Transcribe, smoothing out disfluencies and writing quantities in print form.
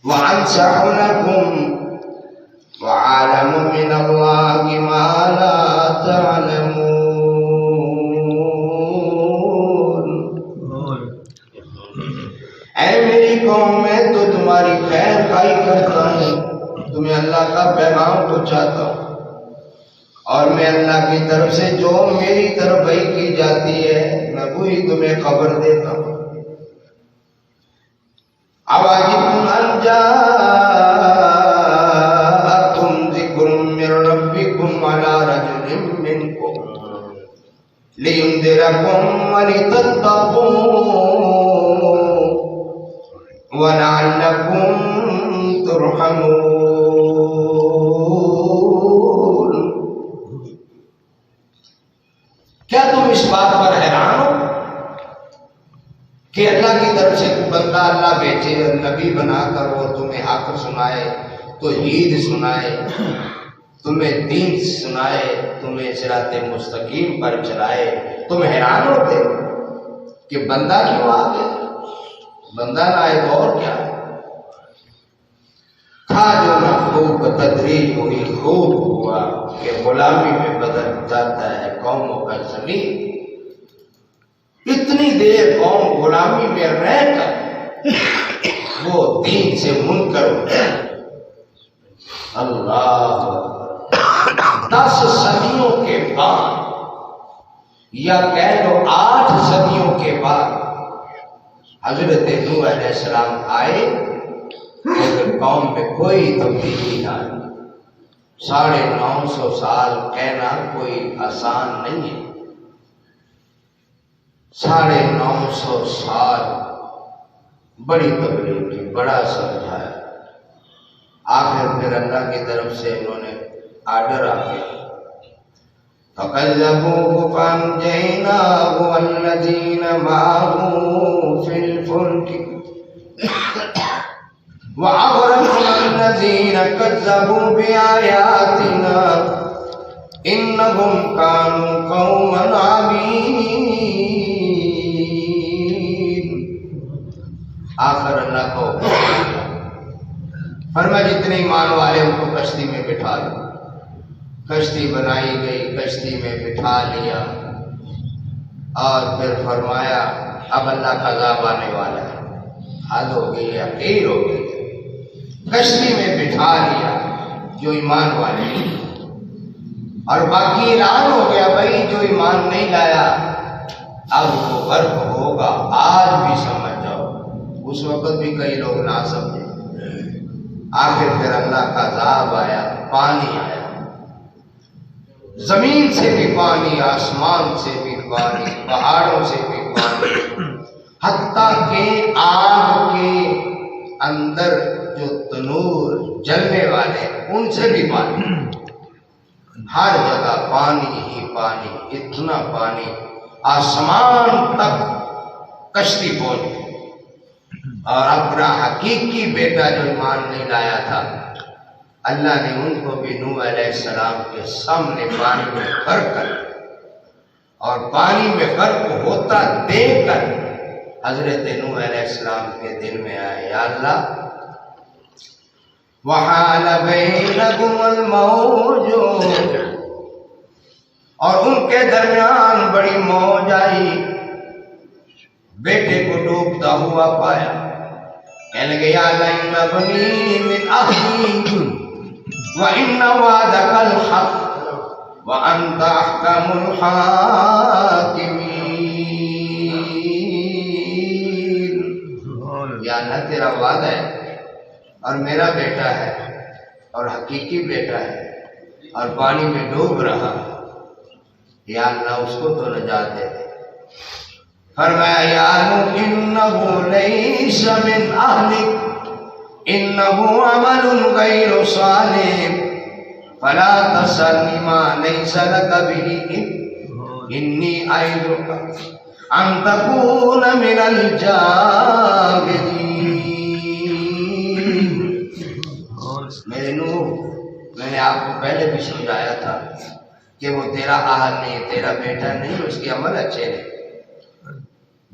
وأنصح لكم وأعلم من الله ما لا تعلمون۔ اے میری قوم، میں تو تمہاری خیر خواہی کرتا ہوں، تمہیں اللہ کا پیغام پہنچاتا ہوں، اور میں اللہ کی طرف سے جو میری طرف وحی کی جاتی ہے میں وہی تمہیں خبر دیتا ہوں۔ اواجبتم ان جاءکم ذکر من ربکم علی رجل منکم لینذرکم ولتتقوا ولعلکم ترحمون۔ کیا تم اس بات پر حیران ہو کہ اللہ کی طرف سے بندہ اللہ بھیجے اور نبی بنا کر وہ تمہیں حق سنائے، توحید سنائے، تمہیں دین سنائے، تمہیں صراط مستقیم پر چلائے، تم حیران ہوتے کہ بندہ کیوں آ گیا؟ بندہ نہ آئے تو اور کیا ہے؟ تھا جو مخلوق تدریج ہوئی خوب ہوا کہ غلامی میں بدل جاتا ہے قوموں کا زمین۔ اتنی دیر قوم غلامی میں رہ کر وہ دین سے منکر ہو گئے۔ اللہ 10 صدیوں کے بعد یا کہہ لو 8 صدیوں کے بعد حضرت نوح علیہ السلام آئے، لیکن قوم میں کوئی تبدیلی نہ آئی۔ 950 سال کہنا کوئی آسان نہیں ہے۔ 950 سال بڑی تبلیغ کی، بڑا سمجھایا، آخر پھر اللہ کی طرف سے انہوں نے آرڈر آ گیا، فَكَذَّبُوهُ فَأَنجَيْنَاهُ وَالَّذِينَ مَعَهُ فِي الْفُلْكِ وَأَغْرَقْنَا الَّذِينَ كَذَّبُوا بِآيَاتِنَا إِنَّهُمْ كَانُوا قَوْمًا عَمِينَ۔ آخر اللہ کو فرمایا جتنے ایمان والے ان کو کشتی میں بٹھا لو۔ کشتی بنائی گئی، کشتی میں بٹھا لیا، اور پھر فرمایا اب اللہ کا عذاب آنے والا ہے، حد ہو گئی ہے، خیر ہو گئی ہے۔ کشتی میں بٹھا لیا جو ایمان والے، اور باقی اعلان ہو گیا بھائی جو ایمان نہیں لایا اب وہ غرق ہوگا۔ آج بھی سمجھ جاؤ، اس وقت بھی کئی لوگ نہ سمجھے۔ آخر پھر اللہ کا عذاب آیا، پانی آیا، زمین سے بھی پانی، آسمان سے بھی پانی، پہاڑوں سے بھی پانی، حتیٰ کہ آگ کے اندر جو تنور جلنے والے ان سے بھی پانی، ہر جگہ پانی ہی پانی، اتنا پانی آسمان تک کشتی پہنچی۔ اور اپنا حقیقی بیٹا جو ایمان نہیں لایا تھا، اللہ نے ان کو بھی نوح علیہ السلام کے سامنے پانی میں غرق کر، اور پانی میں غرق ہوتا دیکھ کر حضرت نوح علیہ السلام کے دل میں آیا، یا اللہ وَحَالَ بَيْنَكُمُ الْمَوْجُ، اور ان کے درمیان بڑی موج آئی، بیٹے کو ڈوبتا ہوا پایا، کہنے لگے یا اللہ اِنَّ بَنِي مِنْ أَهْلِي وَإِنَّ وَعْدَكَ الْحَقُّ وَأَنْتَ أَحْكَمُ الْحَاكِمِينَ۔ یا اللہ تیرا وعدہ ہے اور میرا بیٹا ہے اور حقیقی بیٹا ہے اور پانی میں ڈوب رہا ہے، یا اللہ اس کو تو نجات دے دے۔ فرمایا یا نوح انہ لیس من اہلک انہ عمل غیر صالح فلا تسألنی ما لیس لک بہ علم انی اعظک ان تکون من الجاہلین۔ میرے نوح، میں نے آپ کو پہلے بھی سمجھایا تھا کہ وہ تیرا اہل نہیں، تیرا بیٹا نہیں، اس کے عمل اچھے نہیں،